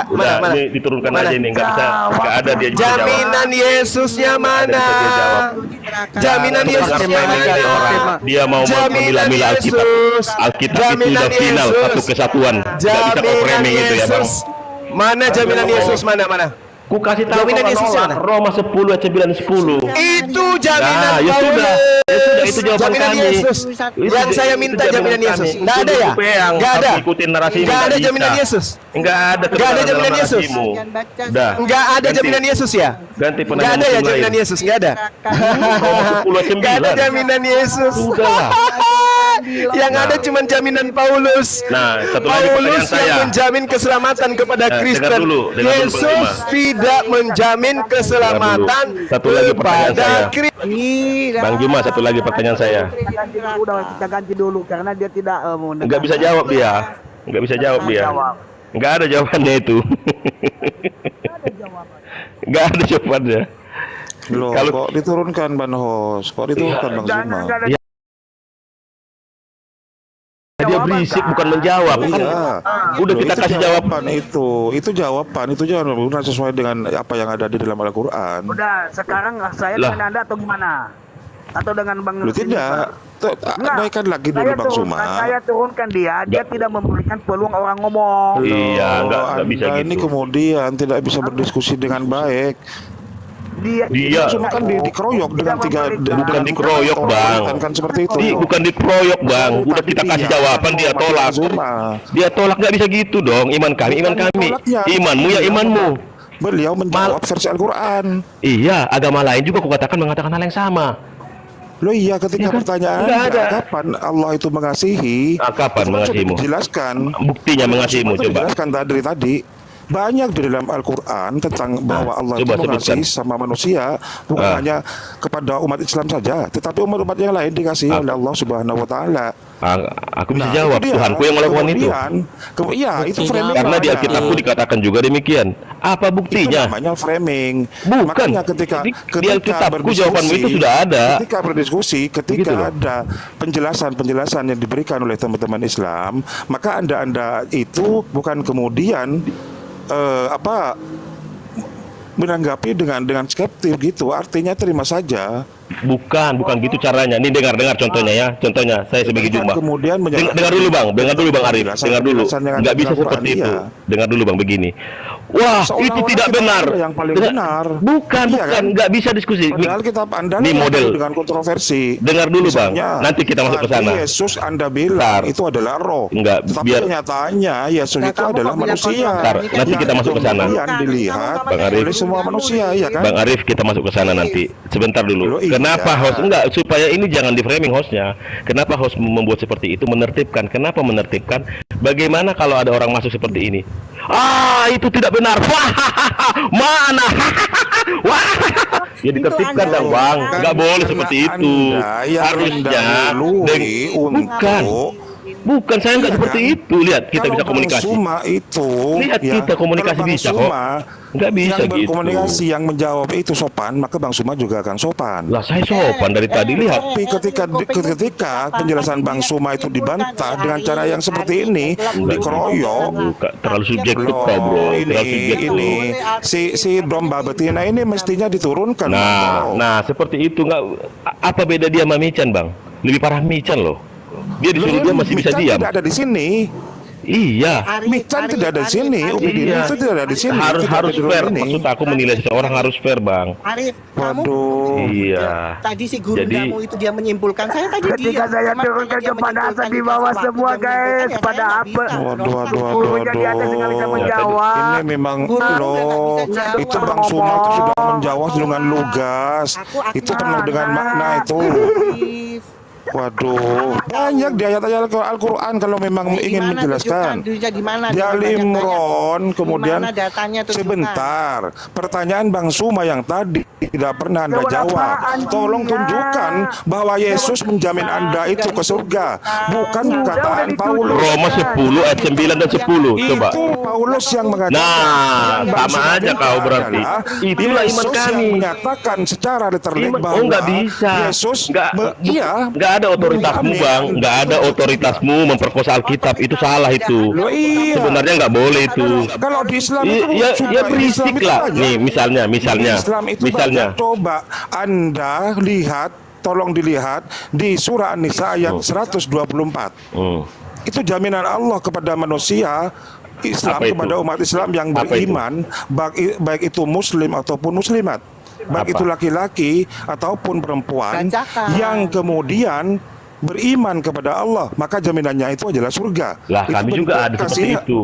minta. Mana? Ini diturunkan aja nih, nggak ada dia bisa jawab. Jaminan Yesusnya mana? Jaminan Yesusnya mana? Dia mau memilah-milah Alkitab. Alkitab itu udah final, satu kesatuan. Nggak bisa kau framing itu ya bang. Mana jaminan Yesus? Mana? Ku kasih tahu Jaminan Yesus mana? Roma 10 ayat 9 10. Itu jaminan Nah, ya sudah, itu jawaban jaminan kami. Yesus. Yang saya minta jaminan Yesus. Enggak ada ya? Enggak ada. Ikutin narasi. Enggak ada jaminan Yesus. Enggak ada. Enggak ada jaminan Yesus. Dah. Enggak ada jaminan Yesus ya? Ganti Enggak penanya. ada ya jaminan Yesus, enggak ada. Roma 10 ayat 9. Enggak ada jaminan Yesus. Sudah. Yang ada cuma jaminan Paulus. Nah, satu lagi pertanyaan Paulus saya. yang menjamin keselamatan kepada Kristen. dengar dulu, Yesus tidak menjamin keselamatan Satu lagi pertanyaan kepada saya. Kristen. Bang Juma, satu lagi pertanyaan saya. Udah kita ganti dulu karena dia tidak Enggak bisa jawab dia. Enggak bisa jawab dia. Enggak ada jawabannya itu. Enggak ada jawabannya. Loh, Kalau- kok diturunkan Bang Hos? Kok diturunkan Bang Zuma? Dia berisik bukan menjawab. Kan Iya. udah Loh, kita itu kasih jawaban. Itu jawaban benar sesuai dengan apa yang ada di dalam Al-Qur'an. Udah, sekarang saya Lah. dengan Anda atau gimana? Atau dengan Bang Lu tidak. Naikkan lagi dulu Bang Zuma. Saya turunkan dia tidak memberikan peluang orang ngomong. Iya, enggak bisa Anda ini gitu. kemudian tidak bisa berdiskusi dengan baik. Dia Cuma kan dikeroyok dengan tiga. bukan dikeroyok, Bang. Kan seperti itu. Bukan dikeroyok, Bang. Udah kita kasih jawaban dia tolak. Dia tolak, nggak bisa gitu dong. Iman kami. Imanmu ya imanmu. Beliau menjawab versi Al-Qur'an. Iya, agama lain juga mengatakan hal yang sama. Loh iya, ketika pertanyaan Nggak ada. kapan Allah itu mengasihi? Kapan itu kan mengasihimu? sudah dijelaskan. Buktinya mengasihimu, Itu coba. dijelaskan tadi. Banyak di dalam Al-Qur'an tentang bahwa Allah itu coba mengasihi sebutkan. sama manusia, bukan hanya kepada umat Islam saja, tetapi umat-umat yang lain dikasihi oleh Allah Subhanahu wa taala. Aku bisa Nah, jawab, itu dia. Tuhanku yang melakukan itu. Iya, itu framing. Karena di Alkitabku dikatakan juga demikian. Apa Itu buktinya? namanya framing. Bukan. Makanya ketika Di Alkitabku jawabanmu itu sudah ada. Ketika berdiskusi, Begitu ketika loh. ada penjelasan yang diberikan oleh teman-teman Islam, maka Anda itu bukan kemudian menanggapi dengan skeptis gitu. Artinya terima saja. Bukan gitu caranya. Ini dengar contohnya ya. Contohnya saya sebagai Juma. Kemudian Dengar dulu Bang Arif. Dengar dulu. Nggak bisa seperti itu. Dengar dulu Bang begini. Wah, itu Seolah-olah tidak kita benar. yang paling benar. Bukan, Iya kan? nggak bisa diskusi. Padahal kitab Anda Ini model. dengan kontroversi. Dengar dulu Bang. Misalnya, Nanti kita masuk ke sana. tadi Yesus Anda bilang itu adalah roh. Enggak, Tetapi biar kenyataannya Yesus itu adalah manusia. nanti kita masuk ke sana. Yang dilihat Bang Arif. oleh semua manusia, ya kan? Bang Arif, kita masuk ke sana nanti. Sebentar dulu. Loh, iya. Kenapa host enggak, supaya ini jangan di framing hostnya. Kenapa host membuat seperti itu, menertibkan? Kenapa menertibkan? Bagaimana kalau ada orang masuk seperti ini? Itu tidak benar. Mana? Wah, ya ditertibkan dong Bang. Nggak boleh seperti itu. Harusnya bukan saya nggak seperti itu. Lihat, kita bisa komunikasi. Lihat kita komunikasi bisa kok. Nggak bisa yang gitu. berkomunikasi, yang menjawab itu sopan, maka Bang Suma juga akan sopan. Lah saya sopan dari tadi, lihat. Tapi ketika penjelasan Bang Suma itu dibantah dengan cara yang seperti ini, dikeroyok. Bukan, terlalu subjektif kok bro. Terlalu subjektif. Ini si domba betina ini mestinya diturunkan. Nah seperti itu. Nggak, apa beda dia sama Michan Bang? Lebih parah Michan loh. Dia disuruh dia masih bisa diam. Tidak ada di sini. Iya. Michan tidak ada di sini. Upidin itu tidak ada di sini. Harus fair. Ini. Maksud aku menilai seseorang harus fair Bang. Arif, Waduh. Iya. tadi si guru Jadi- kamu itu dia menyimpulkan. Saya tadi Ketika saya turunkan kepada atas di bawah semua guys, pada apa? Waduh. Gurunya di atas nggak bisa menjawab. Ini memang loh, itu Bang Suma itu sudah menjawab dengan lugas. Itu penuh dengan makna itu. Waduh, banyak di ayat-ayat Al-Qur'an kalau memang ingin menjelaskan. Di Ali Imran, kemudian sebentar. Pertanyaan Bang Suma yang tadi tidak pernah Anda jawab. Tolong tunjukkan bahwa Yesus menjamin Anda itu ke surga, bukan perkataan Paulus. Roma 10 ayat 9 dan 10. Coba. Itu Paulus yang mengatakan. Nah, Bang sama Suma aja minta kau berarti. adalah Itulah iman Yesus kami. yang menyatakan secara literal Iman- bahwa nggak bisa. Yesus Nggak iya. ada ada otoritasmu bang, nggak ada otoritasmu memperkosa Alkitab, itu salah itu. Loh, iya. Sebenarnya nggak boleh itu. Kalau di Islam Ya, itu ya sumpah, berisik Islam itu lah. banyak. Nih misalnya, Islam itu banyak. Coba Anda lihat, tolong dilihat di surah An-Nisa ayat 124. Itu jaminan Allah kepada manusia Islam, Apa itu? kepada umat Islam yang Apa itu? beriman, baik itu muslim ataupun muslimat, baik Apa? itu laki-laki ataupun perempuan Bacakan. yang kemudian beriman kepada Allah, maka jaminannya itu adalah surga. Lah Itu kami juga bentuk ada seperti kasih. itu.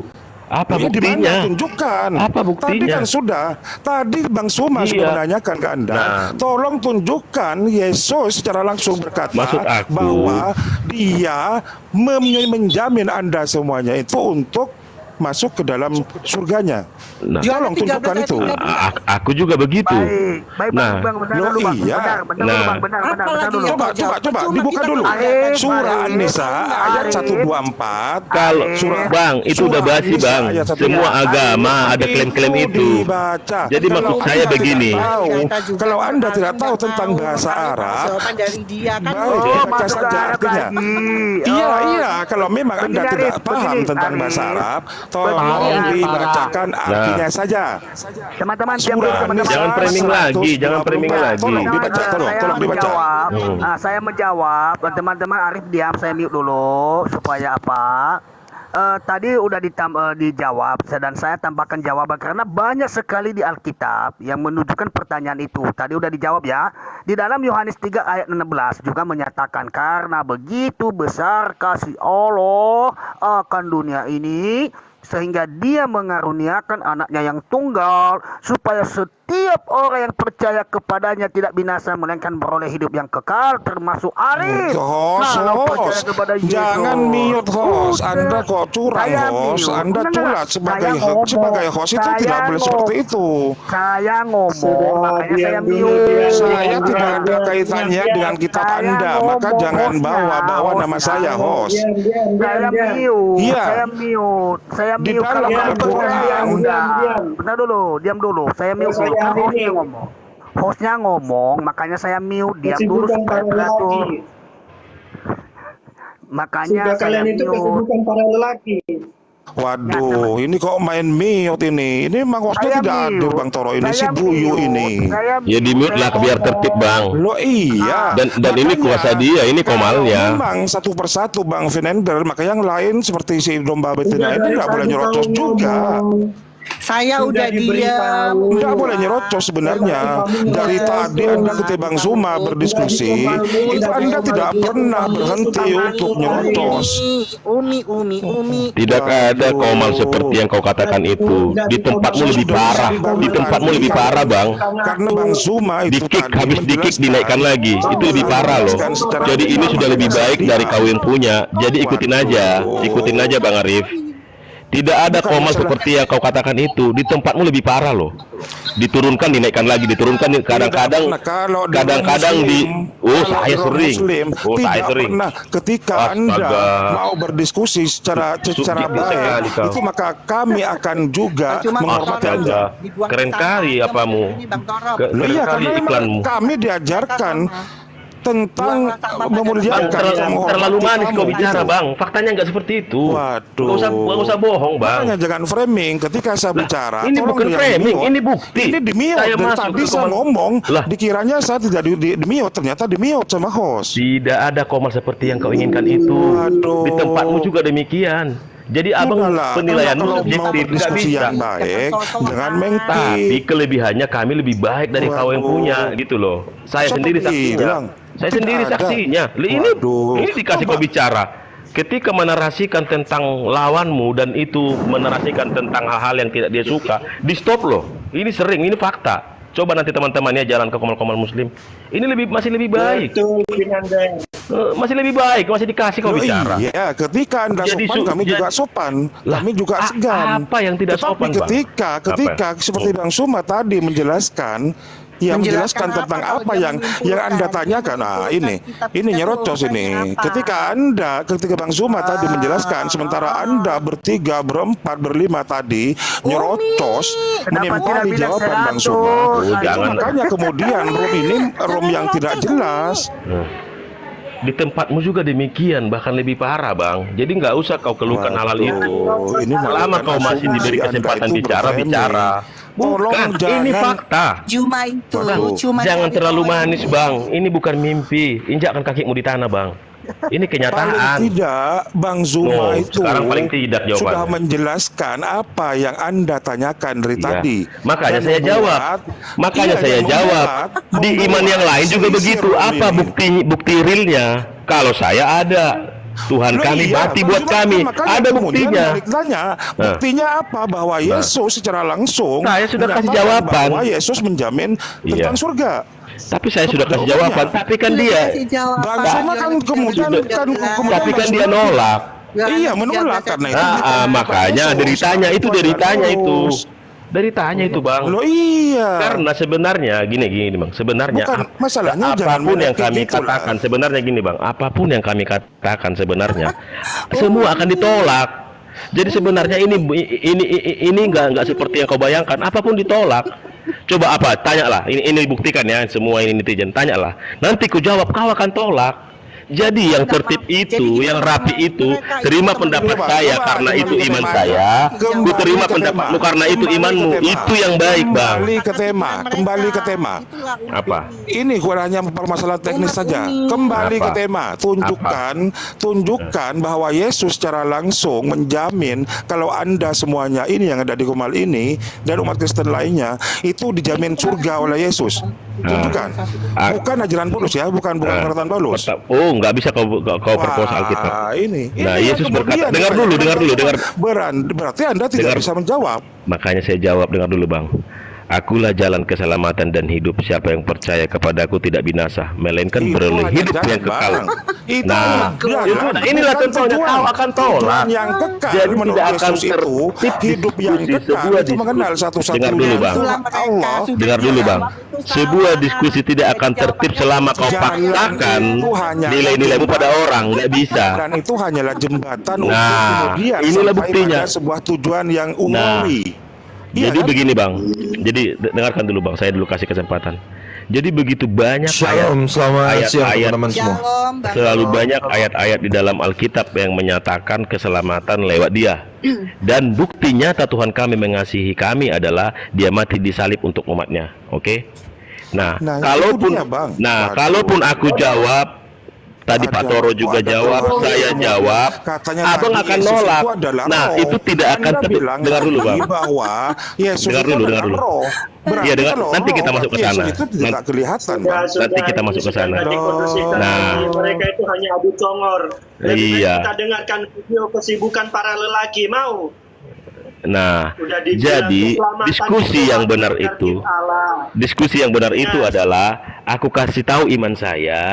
Apa Ini di mana? buktinya? Tunjukkan. Apa Tadi buktinya? kan sudah. Tadi Bang Suma Iya. sudah menanyakan ke Anda. Nah. Tolong tunjukkan Yesus secara langsung berkata Maksud aku, bahwa dia menjamin Anda semuanya itu untuk masuk ke dalam surganya. Nah, Tolong 13 tunjukkan ayat itu. 13. aku juga begitu. Baik, Nah, bang, benar loh, dulu bang, iya. benar Nah. dulu bang, benar Apalagi dulu. yang Coba dibuka dulu. Surah An-Nisa ayat 124. Kalau bang itu udah basi An-Nisa bang, ayat 124. semua agama ada klaim-klaim itu. Dibaca. Jadi Kalau maksud saya Anda tidak begini. tahu, Kita juga kalau Anda tidak tahu nggak tentang tahu, bahasa makanya Arab, jawaban dari dia kan. baik, Oh, baca masuk ke saja Arab artinya. lagi. Iya, Oh. iya. Kalau memang Anda Begini, tidak Arif, paham begini, tentang Arif. bahasa Arab, tolong Begini, dibacakan artinya saja. Teman-teman, diam dulu, Surah teman-teman. Jangan framing lagi, jangan framing lagi. Tolong dibaca, tolong dibaca. Menjawab, saya menjawab, teman-teman Arif diam, saya mute dulu supaya apa? Tadi udah dijawab dan saya tambahkan jawaban karena banyak sekali di Alkitab yang menunjukkan pertanyaan itu. Tadi udah dijawab ya. Di dalam Yohanes 3 ayat 16 juga menyatakan karena begitu besar kasih Allah akan dunia ini sehingga dia mengaruniakan anaknya yang tunggal supaya setiap orang yang percaya kepadanya tidak binasa melainkan beroleh hidup yang kekal termasuk Arif. Host, Kalau percaya kepada Yesus. jangan mute host. Anda kok curang Saya host. mute. Anda Enggak, culat saya ngomong. sebagai host itu Saya tidak boleh seperti ngomong. itu. Saya ngomong, makanya saya diam dulu, mute. diam. Saya tidak ada kaitannya dengan kitab Saya Anda, maka ngomong, jangan hostnya, bawa nama saya host. Saya mute, Iya. saya mute, saya Di mute. dalam Kalau kamu Al-Quran. percaya, udah. Diam. Bentar dulu, diam dulu. Saya mute dulu. Kan hostnya ngomong. Hostnya ngomong, makanya saya mute. Diam dulu Kesibukan supaya para teratur. lelaki. Makanya Sudah saya kalian itu mute. kesibukan para lelaki. Waduh, ini kok main mute ini. Ini memang hostnya Saya tidak mute. adil Bang Toro. Ini si Saya Buyu mute. ini. Saya Ya di mute lah biar tertib bang. Loh iya. Dan ini kuasa dia, ini komalnya. Memang satu persatu Bang Vinender, maka yang lain seperti si domba betina ini tidak boleh nyerocos juga. Saya udah diam. Tidak boleh nyerocos sebenarnya. Dari tadi Anda ketimbang Suma berdiskusi, itu Anda tidak pernah berhenti untuk nyerocos. Umi. Tidak ada komal seperti yang kau katakan itu. Di tempatmu lebih parah. Di tempatmu lebih parah bang. Karena Bang Suma itu Dikik tadi habis dikik menjelaskan- dinaikkan lagi. Itu lebih parah loh. Jadi ini sudah lebih baik dari kau yang punya. Jadi ikutin aja Bang Arif. Tidak ada komal seperti yang kau katakan itu. Di tempatmu lebih parah loh. Diturunkan dinaikkan lagi, diturunkan kadang-kadang Kalau di kadang-kadang di Muslim, saya kalau sering. Muslim, Saya tidak sering. pernah ketika Astaga. Anda mau berdiskusi secara Subjektif sekali baik, kau. itu maka kami akan juga Cuma menghormati Bang Anda. Toro dibuang Keren ke kali sana. apamu. Ini Bang Toro. Loh Keren iya, kali karena iklanmu. memang kami diajarkan tentang Bang, memuliakan, Terlalu menghormati manis kau kamu. bicara bang. Faktanya nggak seperti itu. Waduh. Nggak usah bohong bang. Makanya jangan framing ketika saya bicara. Ini tolong bukan yang framing, di-mute. ini bukti. Ini di-mute. Saya Dari masuk tadi ke saya komen- ngomong, Lah. dikiranya saya tidak di-mute, ternyata di-mute sama host. Tidak ada komal seperti yang kau inginkan itu. Waduh. Di tempatmu juga demikian. Jadi abang Udahlah, penilaianmu kalau mau subjektif, nggak berdiskusi bisa. yang baik, jangan mengkritik. Tapi kelebihannya kami lebih baik dari kau yang Waduh. punya, gitu loh. Saya Siapa sendiri bilang? saksinya. Saya Tidak sendiri ada. saksinya. Waduh. Ini dikasih kau bicara. Ketika menarasikan tentang lawanmu dan itu menarasikan tentang hal-hal yang tidak dia suka, di stop loh. Ini sering, ini fakta. Coba nanti teman-temannya jalan ke komal-komal muslim. Ini masih lebih baik. Betul, Vinanda. Masih lebih baik, masih dikasih kau Loh, bicara. iya, ketika Anda Jadi sopan, kami juga sopan. Lah, Kami juga segan. apa yang tidak Tetapi sopan, Bang? ketika seperti Bang Suma tadi menjelaskan, ya menjelaskan Menjelaskan tentang apa apa kalau dia yang menyimpulkan? Anda tanyakan. Nah, ini nyerocos ini. Ketika Bang Suma tadi menjelaskan, sementara Anda bertiga, berempat, berlima tadi nyerocos, Kenapa tidak menimpali bilang jawaban Bang 100? Suma. Oh, Itu jangan. makanya kemudian room ini room yang tidak jelas. Di tempatmu juga demikian, bahkan lebih parah, Bang. Jadi nggak usah kau keluhkan hal itu. Ini Selama kau masih diberi kesempatan bicara. Bukan, ini fakta. Cuma itu, cuma Jangan dari terlalu poin. manis, Bang. Ini bukan mimpi. Injakkan kakimu di tanah, Bang. Ini Paling kenyataan. tidak Bang Zuma Oh, itu sekarang paling tidak jawabannya. sudah menjelaskan apa yang Anda tanyakan dari Iya. tadi. Makanya Dan saya jawab. Makanya saya jawab. Di iman yang lain juga begitu. Apa bukti realnya? Kalau saya ada, Tuhan kami mati buat kami. Ada buktinya. Buktinya apa? Bahwa Yesus secara langsung Saya sudah kasih menyatakan jawaban. bahwa Yesus menjamin Iya. tentang surga. Tapi saya sudah kasih jawaban. Tapi kan dia, Bang Zuma kan kemudian tapi kan dia nolak. Iya, menolak karena itu. Makanya deritanya itu, Bang. Loh iya. Karena sebenarnya gini Bang, sebenarnya Bukan, masalahnya jangan apapun yang kayak kami gitu lah. katakan sebenarnya gini Bang, apapun yang kami katakan sebenarnya semua akan ditolak. Jadi sebenarnya ini nggak seperti yang kau bayangkan, apapun ditolak. Coba apa? Tanyalah. Ini buktikan ya, semua ini netizen. Tanyalah. Nanti ku jawab, kau akan tolak. Jadi yang tertib itu, yang rapi itu, terima pendapat saya karena itu iman saya. Ku terima pendapatmu karena itu imanmu. Itu yang baik, Bang. Kembali ke tema. Apa? Ini gua hanya permasalahan teknis saja. Kembali ke Apa? tema. Tunjukkan bahwa Yesus secara langsung menjamin kalau Anda semuanya ini yang ada di Kumal ini dan umat Kristen lainnya itu dijamin surga oleh Yesus. Tunjukkan. Bukan ajaran Paulus ya, bukan perkataan Paulus. Oh, nggak bisa kau perkosa Alkitab. Ini Nah, yang Yesus kemudian berkata, dengar dulu. Berarti Anda tidak Dengar. bisa menjawab. Makanya saya jawab, dengar dulu Bang. Akulah jalan keselamatan dan hidup. Siapa yang percaya kepadaku tidak binasa, melainkan Itu beroleh hanya hidup jalan, yang kekal. Bang. Itu Nah, jalan, inilah bukan contohnya, tujuan. kau akan tolak. Tujuan yang kekal Jadi menurut tidak akan Yesus itu tertib hidup yang diskusi, kekal sebuah itu mengenal diskusi. satu-satunya Dengar dulu, Bang. Allah. Dengar dulu Bang. Sebuah diskusi tidak akan tertib selama kau paksakan itu hanya nilai-nilaimu pada orang, nggak bisa. Dan itu hanyalah jembatan untuk Nah, kemudian inilah sampai buktinya. pada sebuah tujuan yang umawi. Iya Jadi kan? begini Bang. Jadi dengarkan dulu Bang, saya dulu kasih kesempatan. Jadi begitu banyak Shalom, selamat siang ayat-ayat, teman-teman semua. selalu banyak ayat-ayat di dalam Alkitab yang menyatakan keselamatan lewat Dia. Dan bukti nyata Tuhan kami mengasihi kami adalah Dia mati disalib untuk umatnya. Oke? Nah, Nah, kalaupun itu dia, Bang. Waduh. kalaupun aku jawab, tadi Pak Toro juga jawab, saya jawab, Katanya Abang tadi akan Yesus nolak. itu adalah Nah, roh. itu tidak akan Anda terjadi. bilang Dengar dulu, Bang. bahwa Yesus Dengar itu dulu, adalah dengar dulu. roh. Berarti Iya, dengar. kalau Nanti kita roh, masuk ke Yesus sana. itu tidak kelihatan, Bang. Nanti kita masuk ke sana. Tadi kondisikan Nah. mereka itu hanya adu congor. Lebih baik Iya. kita dengarkan video kesibukan para lelaki, mau? Nah, Udah dibilang jadi keselamatan diskusi itu yang benar hanya itu, dari Allah. diskusi yang benar itu Yes. adalah aku kasih tahu iman saya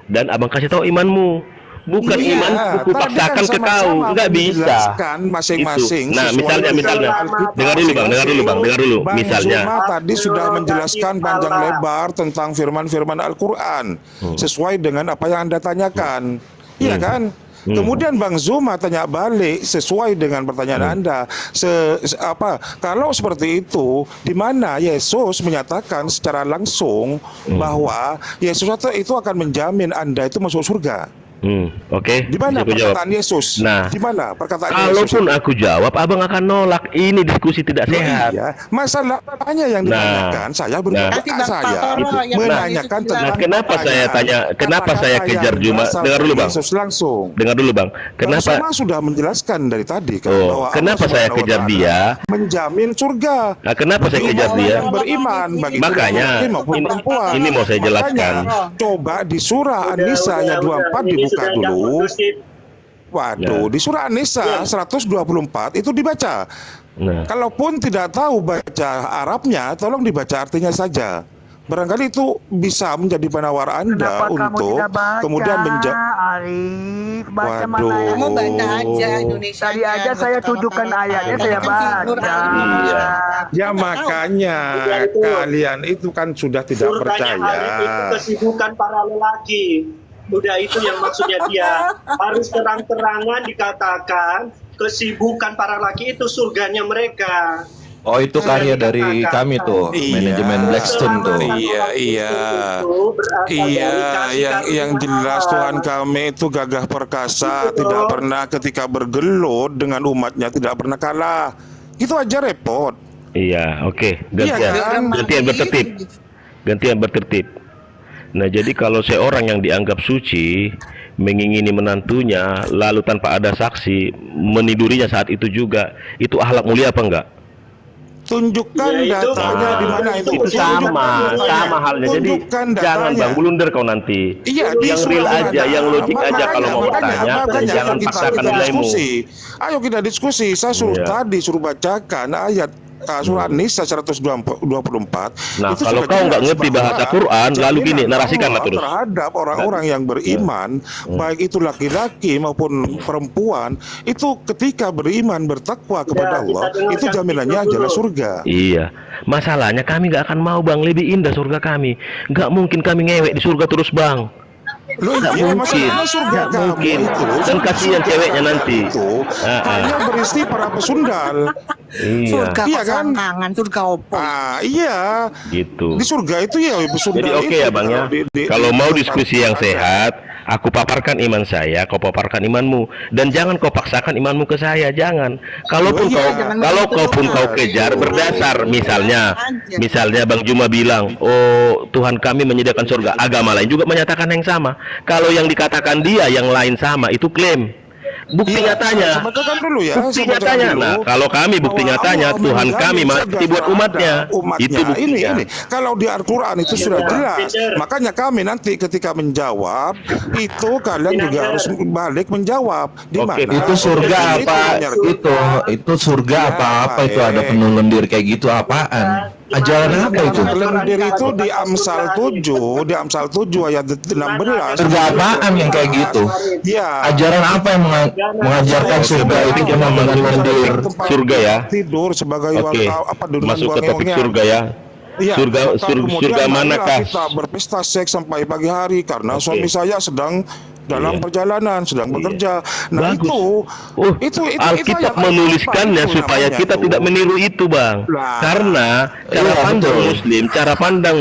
dan abang kasih tahu imanmu, bukan Iya, imanku ku tadi paksakan kan ke kau, sama-sama nggak bisa. menjelaskan masing-masing Itu. Nah, sesuai misalnya, dengan misalnya, Alkitab dengar dulu bang, dengar dulu bang, dengar dulu. Bang Misalnya, Zuma tadi sudah menjelaskan panjang lebar tentang firman-firman Al-Quran sesuai dengan apa yang Anda tanyakan, iya kan? Kemudian Bang Zuma tanya balik sesuai dengan pertanyaan Anda. Kalau seperti itu, di mana Yesus menyatakan secara langsung bahwa Yesus itu akan menjamin Anda itu masuk surga. Oke. Di mana Bisa aku jawab. perkataan Yesus? Nah, Di mana perkataan Yesus? kalaupun aku jawab, abang akan nolak. Ini diskusi tidak Loh, sehat. iya, masalahnya yang Nah, ditanyakan saya berkata Kasih Bang saya Patoro yang menanyakan Yesus tentang Nah, kenapa saya pertanyaan. tanya? Kenapa Kata-kata saya yang kejar Zuma? berasal Dengar dari dulu, Bang. Yesus langsung. Dengar dulu bang. Bang Kenapa? Zuma sudah menjelaskan dari tadi kan Oh, bahwa kenapa Allah saya Subhanahu wa kejar Ta'ala dia? menjamin surga. Nah, kenapa saya Bagi kejar orang dia? yang beriman bagi Makanya, laki maupun ini- perempuan. ini mau saya jelaskan. Makanya, coba di surah An-Nisa ayat 24 Ini dibuka sudah nggak dulu. kondusif. Waduh, di surah An-Nisa 124 itu dibaca. Nah, Kalaupun tidak tahu baca Arabnya, tolong dibaca artinya saja. Barangkali itu bisa menjadi penawar Anda Kenapa kamu untuk tidak baca, kemudian Arif? Baca mana Waduh. yang Kamu baca aja Indonesia. Tadi aja saya tunjukkan ayatnya, saya baca. Iya. Ya makanya itu. kalian itu kan sudah tidak Surganya percaya. Arif itu kesibukan para lelaki. Udah itu yang maksudnya dia. Harus terang-terangan dikatakan kesibukan para lelaki itu surganya mereka. Oh, itu karya dari kami tuh, manajemen Blackstone tuh. Iya, yang jelas Tuhan kami itu gagah perkasa, tidak pernah ketika bergelut dengan umatnya tidak pernah kalah. Itu aja repot. Iya, oke. Iya kan? Gantian bertertib. Nah, jadi kalau seorang yang dianggap suci mengingini menantunya lalu tanpa ada saksi menidurinya saat itu juga, itu akhlak mulia apa enggak? Tunjukkan Ya, itu datanya di mana itu. Itu sama halnya. Jadi Tunjukkan jangan datanya. Bang blunder kau nanti. Iya, yang real aja, yang logik aja kalau mau bertanya, dan jangan paksakan nilaimu. Ayo kita diskusi. Saya suruh bacakan ayat surat Nisa 124. Nah, Itu kalau sudah kau nggak jelas ngerti bahwa bahasa Quran, lalu gini, jaminan narasikanlah Allah terus. terhadap orang-orang yang beriman, baik itu laki-laki maupun perempuan, itu ketika beriman bertakwa kepada Allah, itu jaminannya adalah surga. Iya, masalahnya kami nggak akan mau Bang, lebih indah surga kami. Nggak mungkin kami ngewek di surga terus Bang. Loh, Nggak iya, mungkin, masalahnya surga nggak kamu mungkin. itu, Dan surga kasihan kamu ceweknya nanti. itu hanya berisi para pesundal. Iya, Surga Iya kan? pasangan, surga opo. Iya. gitu. Di surga itu ya pesundal. Jadi oke ya Bang ya. Kalau mau diskusi yang sehat, aku paparkan iman saya, kau paparkan imanmu, dan jangan kau paksakan imanmu ke saya, jangan. Kalaupun kau kejar berdasar, misalnya Bang Juma bilang, oh Tuhan kami menyediakan surga, agama lain juga menyatakan yang sama. Kalau yang dikatakan dia yang lain sama, itu klaim. Bukti nyatanya. Bacakan dulu ya. Bukti saya bacakan nyatanya. dulu. Nah, kalau kami bukti Bahwa nyatanya, Allah Tuhan menjamin kami mati surga buat umatnya. umatnya. Itu buktinya. Ini. Kalau di Al-Quran itu sudah jelas. Makanya kami nanti ketika menjawab, itu kalian juga harus balik menjawab. Di Oke, mana? Itu surga Itu apa? Itu surga Ya, apa itu ada baik. penuh lendir kayak gitu apaan? Ajaran apa itu? Lendir itu di Amsal 7 ayat 16. Surga apaan yang kayak gitu? Ya. Ajaran apa yang mengajarkan surga itu cuma dengan lendir? Surga ya. Tidur sebagai Oke, dengan masuk ke topik wangi-wangian. surga ya. Iya, Surga maka kemudian surga marilah manakah? kita berpesta seks sampai pagi hari karena Oke. suami saya sedang dalam Iya. perjalanan, sedang bekerja. Nah, Bagus. itu Alkitab ayat menuliskannya apa itu supaya namanya kita tuh? tidak meniru itu, Bang. Lah. Karena cara Iya, pandang betul.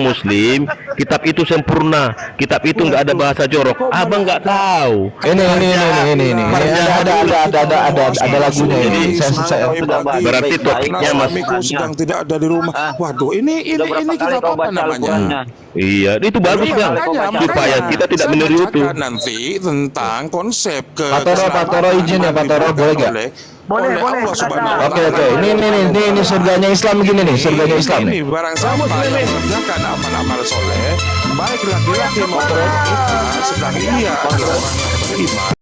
Muslim, kitab itu sempurna, kitab itu nggak ada bahasa jorok. Abang nggak tahu. Ini. Ada lagunya ini. Saya Berarti topiknya suamiku sedang tidak ada di rumah. Waduh, ini kita apa namanya? Iya, itu bagus, Bang. Supaya kita tidak Saya meniru itu. bacakan nanti tentang konsep Pak Toro izin ya, Pak Toro, boleh nggak? Boleh, Allah Subhanahu wa Oke. Ta'ala. Ini surganya Islam begini nih, surganya Islam Ini nih. barang siapa yang mengerjakan amal-amal soleh, baik laki-laki maupun wanita, sedang ia adalah orang yang beriman.